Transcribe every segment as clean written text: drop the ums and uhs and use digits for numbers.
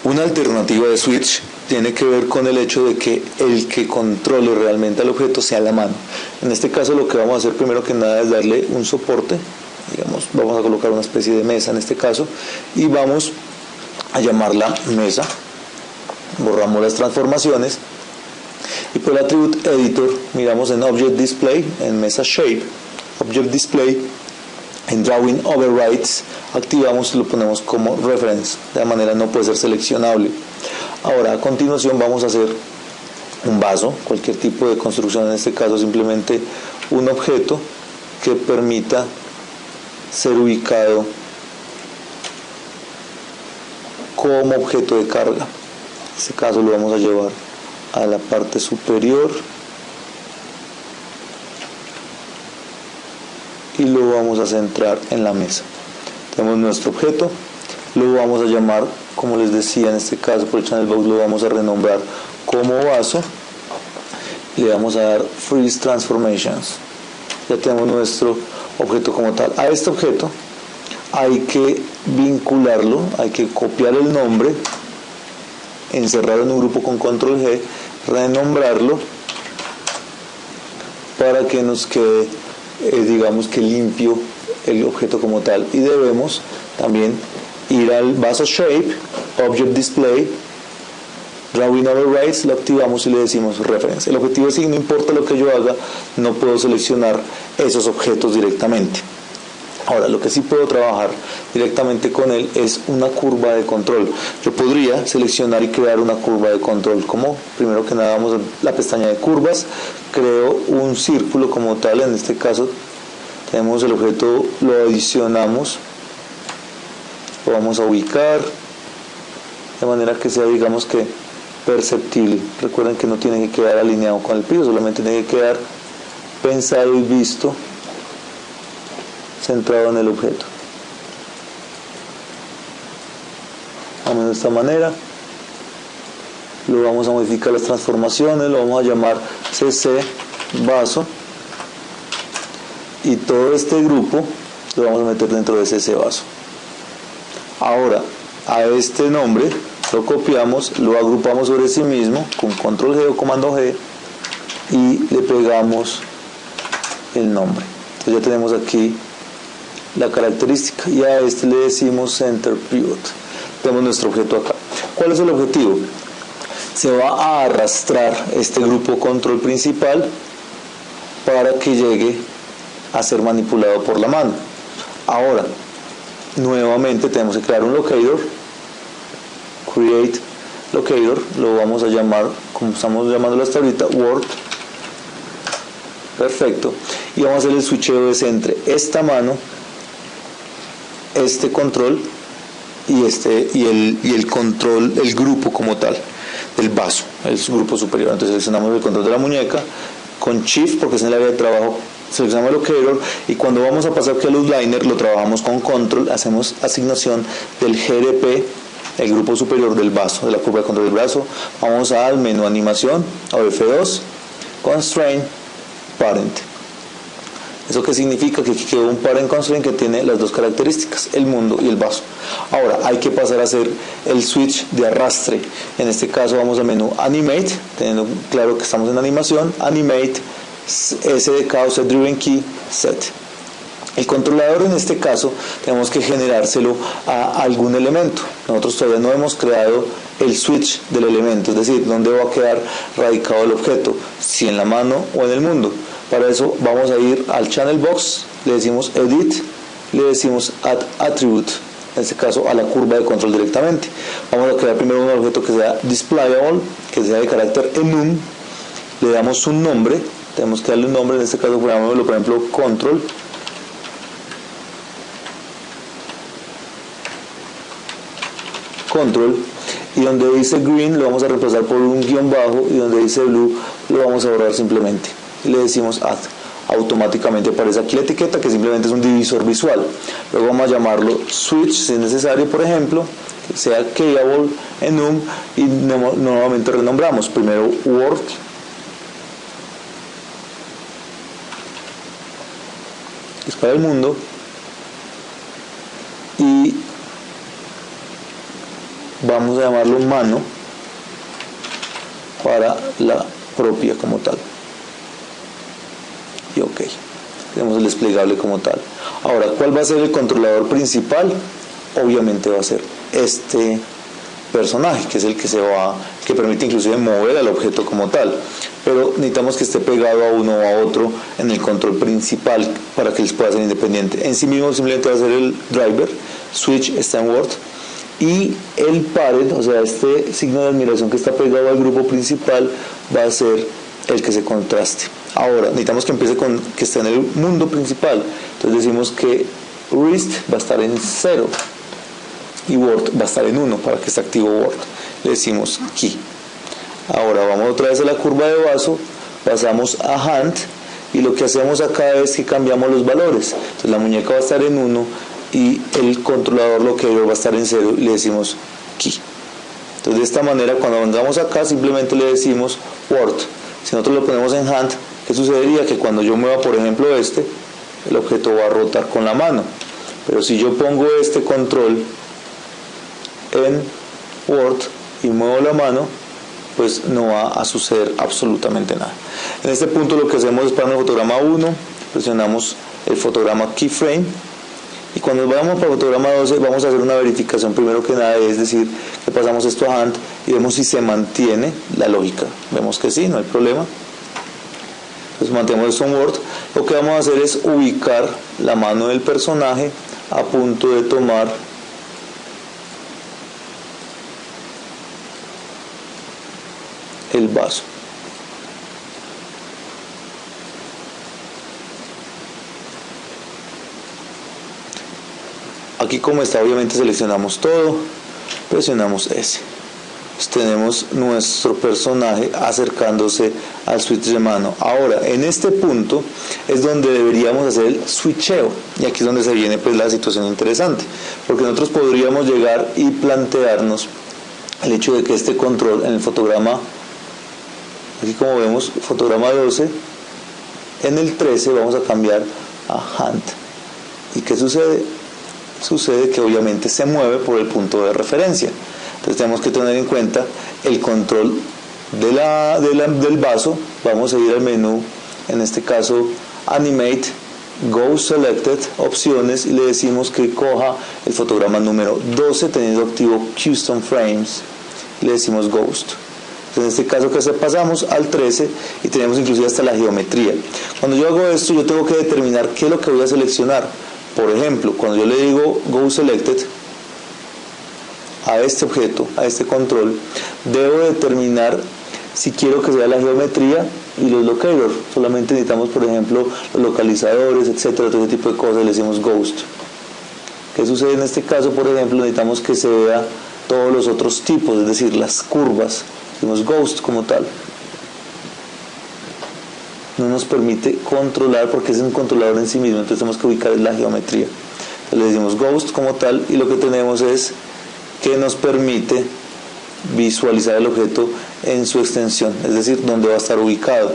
Una alternativa de switch tiene que ver con el hecho de que el que controle realmente al objeto sea la mano. En este caso lo que vamos a hacer primero que nada es darle un soporte, digamos, vamos a colocar una especie de mesa en este caso y vamos a llamarla mesa. Borramos las transformaciones y por el Attribute Editor miramos en Object Display, en Mesa Shape, Object Display, en Drawing Overrides activamos y lo ponemos como Reference, de manera no puede ser seleccionable. Ahora a continuación vamos a hacer un vaso, cualquier tipo de construcción, en este caso simplemente un objeto que permita ser ubicado como objeto de carga. En este caso lo vamos a llevar a la parte superior y lo vamos a centrar en la mesa. Tenemos nuestro objeto, lo vamos a llamar, como les decía, en este caso por el Channel Box lo vamos a renombrar como vaso, le vamos a dar Freeze Transformations. Ya tenemos nuestro objeto como tal. A este objeto hay que vincularlo, hay que copiar el nombre, encerrarlo en un grupo con Control G, renombrarlo para que nos quede digamos que limpio el objeto como tal, y debemos también ir al vaso Shape, Object Display, Drawing Overrides, lo activamos y le decimos Reference. El objetivo es que no importa lo que yo haga, no puedo seleccionar esos objetos directamente. Ahora, lo que sí puedo trabajar directamente con él es una curva de control. Yo podría seleccionar y crear una curva de control. Como primero que nada vamos a la pestaña de curvas, creo un círculo como tal. En este caso tenemos el objeto, lo adicionamos, lo vamos a ubicar de manera que sea, digamos que perceptible. Recuerden que no tiene que quedar alineado con el piso, solamente tiene que quedar pensado y visto, centrado en el objeto. Vamos de esta manera, lo vamos a modificar las transformaciones, lo vamos a llamar CC vaso y todo este grupo lo vamos a meter dentro de CC vaso. Ahora a este nombre lo copiamos, lo agrupamos sobre sí mismo con Control G o Comando G y le pegamos el nombre. Entonces ya tenemos aquí la característica y a este le decimos Center Pivot. Tenemos nuestro objeto acá. ¿Cuál es el objetivo? Se va a arrastrar este grupo control principal para que llegue a ser manipulado por la mano. Ahora, nuevamente tenemos que crear un locator, create locator, lo vamos a llamar, como estamos llamándolo hasta ahorita, Word. Perfecto. Y vamos a hacer el switcheo entre esta mano, este control y el control, el grupo como tal del vaso, el grupo superior. Entonces seleccionamos el control de la muñeca con Shift porque es en el área de trabajo, seleccionamos el locator y cuando vamos a pasar aquí al outliner lo trabajamos con Control, hacemos asignación del GRP, el grupo superior del vaso, de la curva de control del brazo. Vamos al menú animación, a F2, Constraint, Parent. ¿Eso qué significa? Que aquí quedó un parent constraint que tiene las dos características, el mundo y el vaso. Ahora hay que pasar a hacer el switch de arrastre. En este caso vamos al menú Animate, teniendo claro que estamos en animación, Animate, SDK o Set Driven Key, Set. El controlador en este caso tenemos que generárselo a algún elemento. Nosotros todavía no hemos creado el switch del elemento, es decir, dónde va a quedar radicado el objeto, si en la mano o en el mundo. Para eso vamos a ir al Channel Box, le decimos Edit, le decimos Add Attribute, en este caso a la curva de control directamente. Vamos a crear primero un objeto que sea Displayable, que sea de carácter enum, le damos un nombre, tenemos que darle un nombre, en este caso por ejemplo Control, y donde dice Green lo vamos a reemplazar por un guión bajo y donde dice Blue lo vamos a borrar simplemente. Y le decimos Add. Automáticamente aparece aquí la etiqueta que simplemente es un divisor visual. Luego vamos a llamarlo Switch si es necesario, por ejemplo, que sea Keyable enum y nuevamente renombramos. Primero Word, que es para el mundo, y vamos a llamarlo mano para la propia como tal. Y ok, tenemos el desplegable como tal. Ahora, ¿cuál va a ser el controlador principal? Obviamente va a ser este personaje, que es el que permite inclusive mover al objeto como tal, pero necesitamos que esté pegado a uno o a otro en el control principal para que les pueda ser independiente. En sí mismo simplemente va a ser el driver, switch está en Word, y el parent, o sea, este signo de admiración que está pegado al grupo principal, va a ser el que se contraste. Ahora, necesitamos que empiece con que esté en el mundo principal, entonces decimos que wrist va a estar en 0 y Word va a estar en 1 para que esté activo Word. Le decimos key. Ahora vamos otra vez a la curva de vaso, pasamos a hand y lo que hacemos acá es que cambiamos los valores. Entonces la muñeca va a estar en 1 y el controlador locator va a estar en 0 y le decimos key. Entonces de esta manera cuando vengamos acá simplemente le decimos Word. Si nosotros lo ponemos en hand, ¿qué sucedería? Que cuando yo mueva por ejemplo el objeto va a rotar con la mano. Pero si yo pongo este control en Word y muevo la mano, pues no va a suceder absolutamente nada. En este punto lo que hacemos es para el fotograma 1, presionamos el fotograma keyframe y cuando vayamos para el fotograma 12 vamos a hacer una verificación primero que nada, es decir, que pasamos esto a hand y vemos si se mantiene la lógica. Vemos que sí, no hay problema. Entonces mantenemos esto en Word. Lo que vamos a hacer es ubicar la mano del personaje a punto de tomar el vaso. Aquí como está obviamente seleccionamos todo, presionamos S. Pues tenemos nuestro personaje acercándose al switch de mano. Ahora en este punto es donde deberíamos hacer el switcheo y aquí es donde se viene pues la situación interesante, porque nosotros podríamos llegar y plantearnos el hecho de que este control en el fotograma, aquí como vemos, fotograma 12, en el 13 vamos a cambiar a hand. ¿Y qué sucede? Sucede que obviamente se mueve por el punto de referencia. Entonces tenemos que tener en cuenta el control del vaso. Vamos a ir al menú, en este caso Animate, Go Selected, opciones, y le decimos que coja el fotograma número 12 teniendo activo Custom Frames. Le decimos Ghost. En este caso que pasamos al 13 y tenemos inclusive hasta la geometría. Cuando yo hago esto yo tengo que determinar qué es lo que voy a seleccionar. Por ejemplo, cuando yo le digo Go Selected a este objeto, a este control, debo determinar si quiero que sea la geometría y los locators. Solamente necesitamos, por ejemplo, los localizadores, etcétera, todo ese tipo de cosas, le decimos Ghost. ¿Qué sucede en este caso? Por ejemplo, necesitamos que se vea todos los otros tipos, es decir, las curvas. Decimos Ghost como tal. No nos permite controlar porque es un controlador en sí mismo, entonces tenemos que ubicar la geometría. Entonces le decimos Ghost como tal y lo que tenemos es que nos permite visualizar el objeto en su extensión, es decir, donde va a estar ubicado.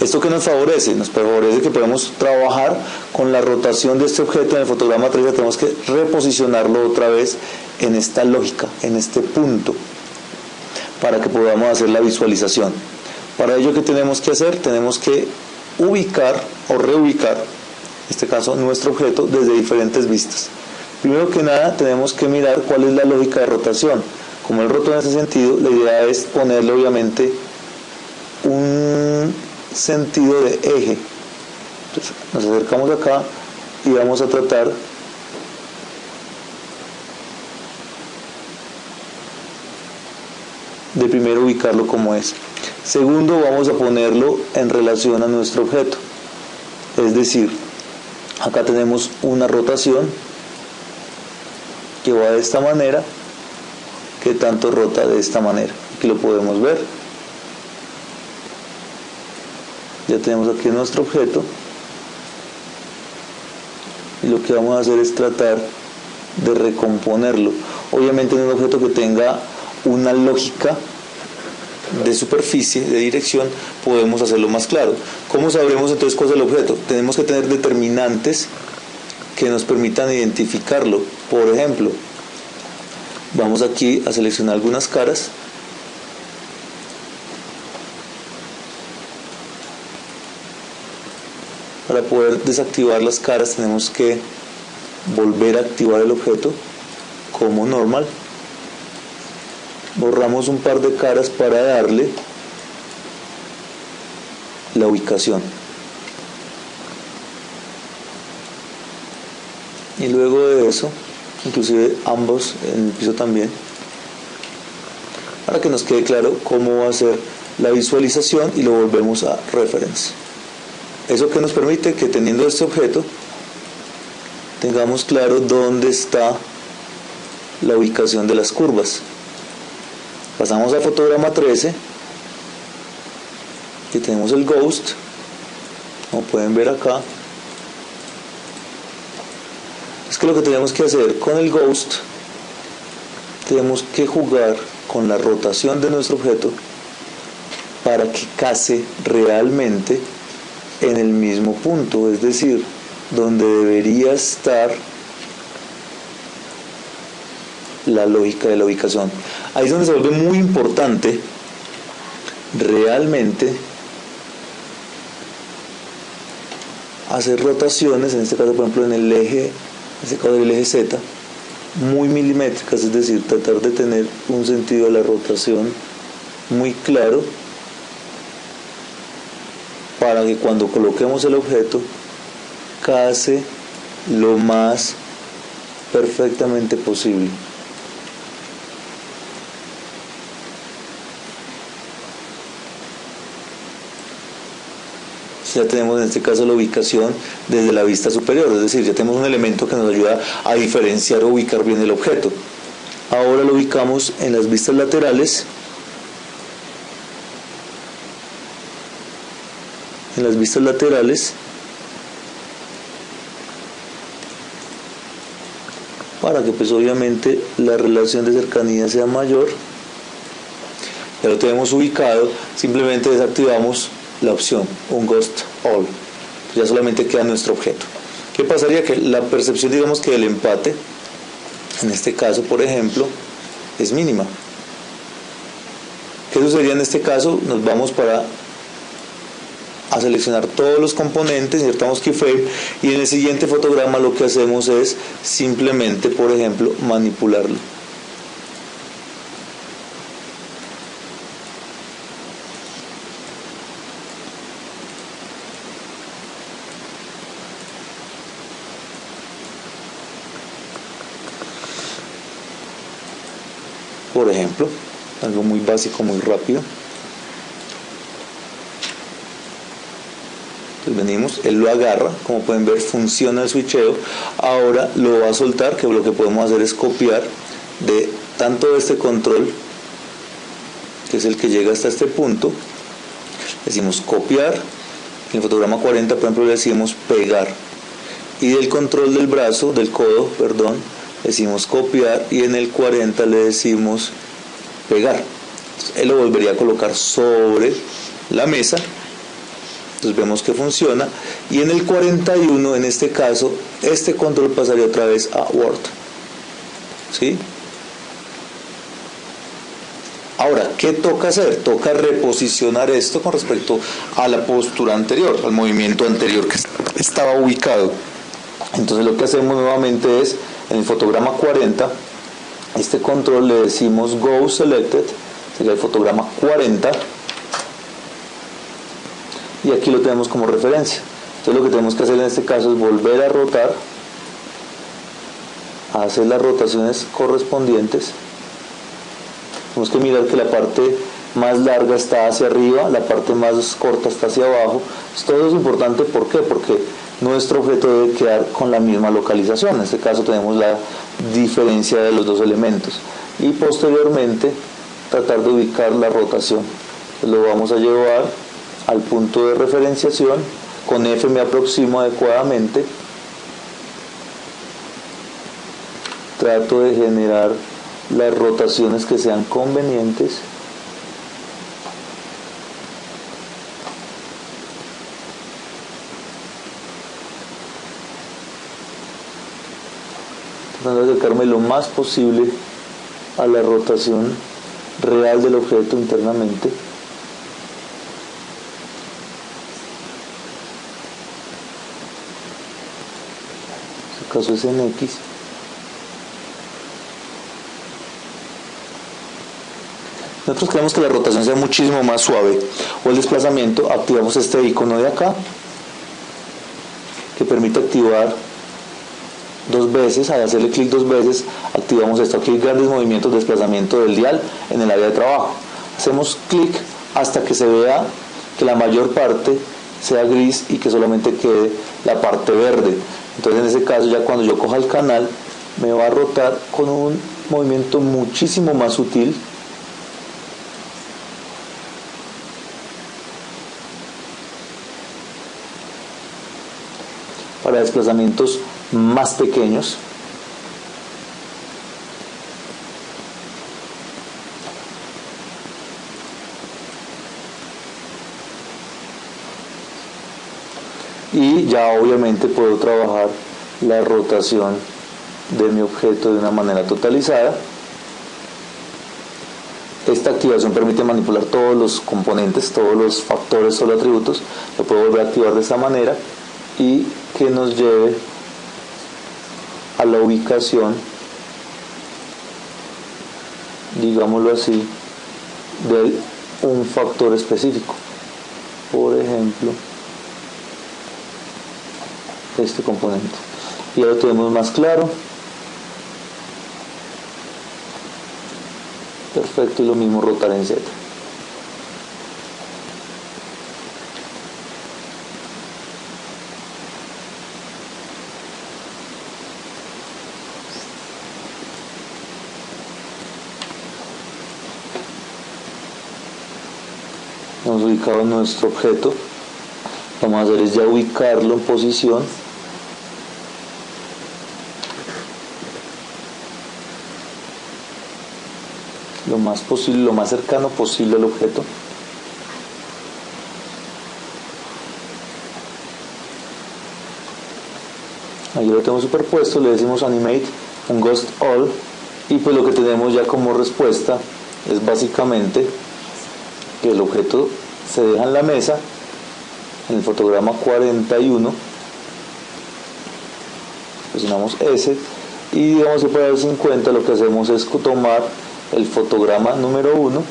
¿Esto qué nos favorece? Nos favorece que podemos trabajar con la rotación de este objeto. En el fotograma 3 tenemos que reposicionarlo otra vez en esta lógica, en este punto, para que podamos hacer la visualización. Para ello, ¿qué tenemos que hacer? Tenemos que ubicar o reubicar, en este caso, nuestro objeto desde diferentes vistas. Primero que nada, tenemos que mirar cuál es la lógica de rotación. Como el roto en ese sentido, la idea es ponerle obviamente un sentido de eje. Entonces, nos acercamos acá y vamos a tratar de primero ubicarlo como es. Segundo, vamos a ponerlo en relación a nuestro objeto. Es decir, acá tenemos una rotación que va de esta manera, que tanto rota de esta manera. Aquí lo podemos ver. Ya tenemos aquí nuestro objeto. Y lo que vamos a hacer es tratar de recomponerlo. Obviamente en un objeto que tenga una lógica de superficie, de dirección, podemos hacerlo más claro. ¿Cómo sabremos entonces cuál es el objeto? Tenemos que tener determinantes que nos permitan identificarlo. Por ejemplo, Vamos aquí a seleccionar algunas caras. Para poder desactivar las caras tenemos que volver a activar el objeto como normal. Borramos un par de caras para darle la ubicación. Y luego de eso, inclusive ambos en el piso también, para que nos quede claro cómo va a ser la visualización, y lo volvemos a reference. Eso que nos permite que, teniendo este objeto, tengamos claro dónde está la ubicación de las curvas. Pasamos a fotograma 13 y tenemos el ghost, como pueden ver acá. Es que lo que tenemos que hacer con el ghost, tenemos que jugar con la rotación de nuestro objeto para que case realmente en el mismo punto, es decir, donde debería estar la lógica de la ubicación. Ahí es donde se vuelve muy importante realmente hacer rotaciones, en este caso por ejemplo en el eje, en este caso el eje Z, muy milimétricas, es decir, tratar de tener un sentido de la rotación muy claro, para que cuando coloquemos el objeto case lo más perfectamente posible. Ya tenemos en este caso la ubicación desde la vista superior, es decir, ya tenemos un elemento que nos ayuda a diferenciar o ubicar bien el objeto. Ahora lo ubicamos en las vistas laterales. En las vistas laterales, para que pues obviamente la relación de cercanía sea mayor. Ya lo tenemos ubicado, simplemente desactivamos la opción un Ghost All, ya solamente queda nuestro objeto. ¿Qué pasaría? Que la percepción, digamos que del empate, en este caso por ejemplo, es mínima. ¿Qué sucedería en este caso? Nos vamos a seleccionar todos los componentes, insertamos keyframe, y en el siguiente fotograma lo que hacemos es simplemente, por ejemplo, manipularlo. Por ejemplo, algo muy básico, muy rápido. Entonces venimos, él lo agarra, como pueden ver funciona el switcheo. Ahora lo va a soltar, que lo que podemos hacer es copiar de tanto este control, que es el que llega hasta este punto. Decimos copiar, en el fotograma 40 por ejemplo le decimos pegar, y del control del brazo, del codo, perdón, decimos copiar, y en el 40 le decimos pegar. Entonces, él lo volvería a colocar sobre la mesa. Entonces vemos que funciona, y en el 41, en este caso, este control pasaría otra vez a Word. ¿Sí? Ahora, ¿qué toca hacer? Toca reposicionar esto con respecto a la postura anterior, al movimiento anterior que estaba ubicado. Entonces lo que hacemos nuevamente es, en el fotograma 40, este control le decimos Go Selected, sería el fotograma 40, y aquí lo tenemos como referencia. Entonces lo que tenemos que hacer en este caso es volver a rotar, a hacer las rotaciones correspondientes. Tenemos que mirar que la parte más larga está hacia arriba, la parte más corta está hacia abajo. Todo eso es importante, ¿por qué? Porque nuestro objeto debe quedar con la misma localización. En este caso tenemos la diferencia de los dos elementos, y posteriormente tratar de ubicar la rotación. Lo vamos a llevar al punto de referenciación. Con F me aproximo adecuadamente, trato de generar las rotaciones que sean convenientes. Tratando de acercarme lo más posible a la rotación real del objeto internamente. En este caso es en X. Nosotros queremos que la rotación sea muchísimo más suave, o el desplazamiento. Activamos este icono de acá, que permite activar dos veces. Al hacerle clic dos veces, activamos esto. Aquí hay grandes movimientos de desplazamiento del dial en el área de trabajo. Hacemos clic hasta que se vea que la mayor parte sea gris y que solamente quede la parte verde. Entonces, en ese caso, ya cuando yo coja el canal, me va a rotar con un movimiento muchísimo más sutil. Para desplazamientos más pequeños. Y ya obviamente puedo trabajar la rotación de mi objeto de una manera totalizada. Esta activación permite manipular todos los componentes, todos los factores, todos los atributos. Lo puedo volver a activar de esta manera y que nos lleve a la ubicación, digámoslo así, de un factor específico. Por ejemplo, este componente. Y ya lo tenemos más claro. Perfecto, y lo mismo rotar en Z. Hemos ubicado nuestro objeto. Vamos a hacer es ya ubicarlo en posición. Lo más posible, lo más cercano posible al objeto. Ahí lo tenemos superpuesto, le decimos animate and ghost all, y pues lo que tenemos ya como respuesta es básicamente que el objeto se deja en la mesa, en el fotograma 41, presionamos S, y digamos que para darse en cuenta lo que hacemos es tomar el fotograma número 1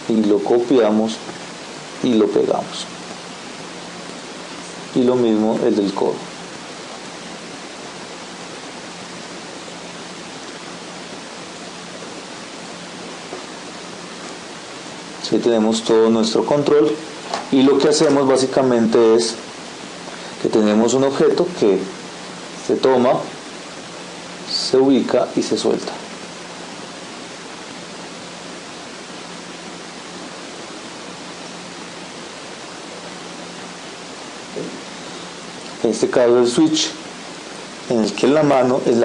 y lo copiamos y lo pegamos, y lo mismo el del codo. Así tenemos todo nuestro control, y lo que hacemos básicamente es que tenemos un objeto que se toma, se ubica y se suelta. En este caso el switch, en el que la mano es la